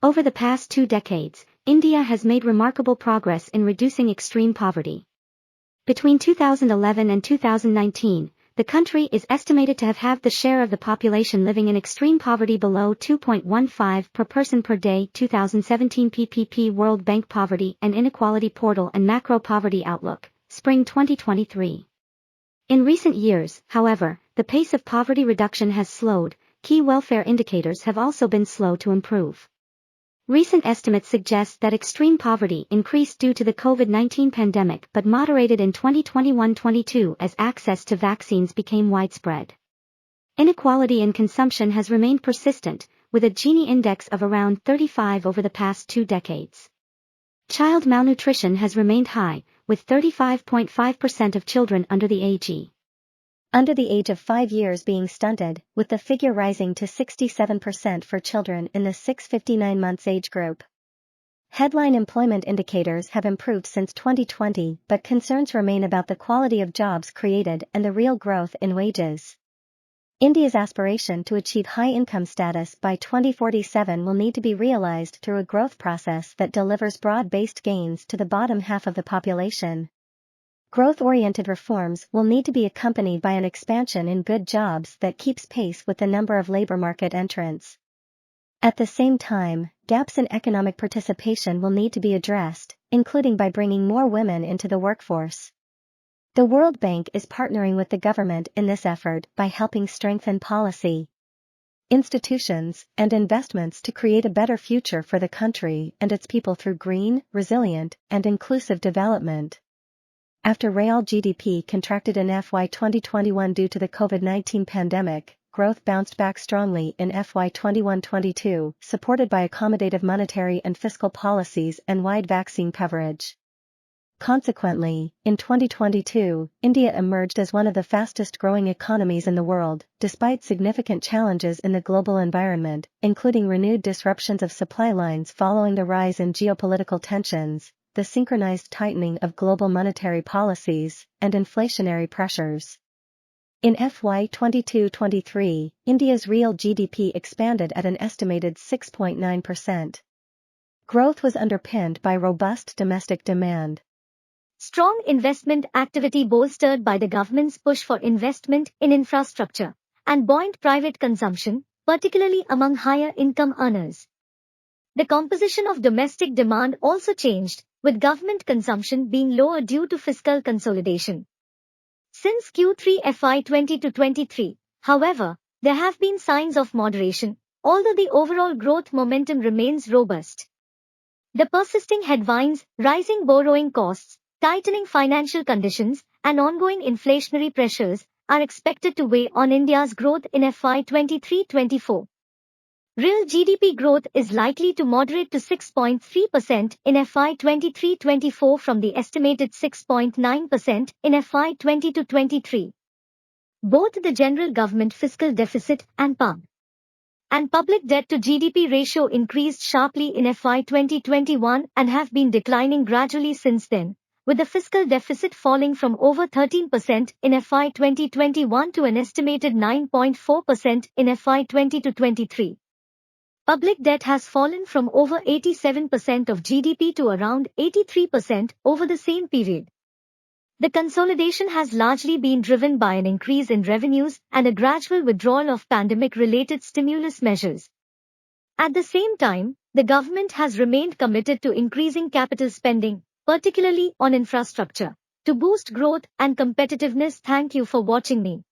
Over the past 2 decades, India has made remarkable progress in reducing extreme poverty. Between 2011 and 2019, the country is estimated to have halved the share of the population living in extreme poverty below 2.15 per person per day. 2017 PPP World Bank Poverty and Inequality Portal and Macro Poverty Outlook, Spring 2023. In recent years, however, the pace of poverty reduction has slowed. Key welfare indicators have also been slow to improve. Recent estimates suggest that extreme poverty increased due to the COVID-19 pandemic but moderated in 2021-22 as access to vaccines became widespread. Inequality in consumption has remained persistent, with a Gini index of around 35 over the past 2 decades. Child malnutrition has remained high, with 35.5% of children under the age of 5 years being stunted, with the figure rising to 67% for children in the 6-59 months age group. Headline employment indicators have improved since 2020, but concerns remain about the quality of jobs created and the real growth in wages. India's aspiration to achieve high income status by 2047 will need to be realized through a growth process that delivers broad-based gains to the bottom half of the population. Growth-oriented reforms will need to be accompanied by an expansion in good jobs that keeps pace with the number of labor market entrants. At the same time, gaps in economic participation will need to be addressed, including by bringing more women into the workforce. The World Bank is partnering with the government in this effort by helping strengthen policy, institutions, and investments to create a better future for the country and its people through green, resilient, and inclusive development. After real GDP contracted in FY 2021 due to the COVID-19 pandemic, growth bounced back strongly in FY 21-22, supported by accommodative monetary and fiscal policies and wide vaccine coverage. Consequently, in 2022, India emerged as one of the fastest-growing economies in the world, despite significant challenges in the global environment, including renewed disruptions of supply lines following the rise in geopolitical tensions, the synchronized tightening of global monetary policies, and inflationary pressures. In FY 22-23, India's real GDP expanded at an estimated 6.9%. Growth was underpinned by robust domestic demand. Strong investment activity bolstered by the government's push for investment in infrastructure, and buoyant private consumption, particularly among higher income earners. The composition of domestic demand also changed, with government consumption being lower due to fiscal consolidation. Since Q3 FY 20-23, however, there have been signs of moderation, although the overall growth momentum remains robust. The persisting headwinds, rising borrowing costs, tightening financial conditions, and ongoing inflationary pressures are expected to weigh on India's growth in FY 23-24. Real GDP growth is likely to moderate to 6.3% in FY 23-24 from the estimated 6.9% in FY 20-23. Both the general government fiscal deficit and public debt to GDP ratio increased sharply in FY 2021 and have been declining gradually since then, with the fiscal deficit falling from over 13% in FY 2021 to an estimated 9.4% in FY 20-23. Public debt has fallen from over 87% of GDP to around 83% over the same period. The consolidation has largely been driven by an increase in revenues and a gradual withdrawal of pandemic-related stimulus measures. At the same time, the government has remained committed to increasing capital spending, particularly on infrastructure, to boost growth and competitiveness. Thank you for watching me.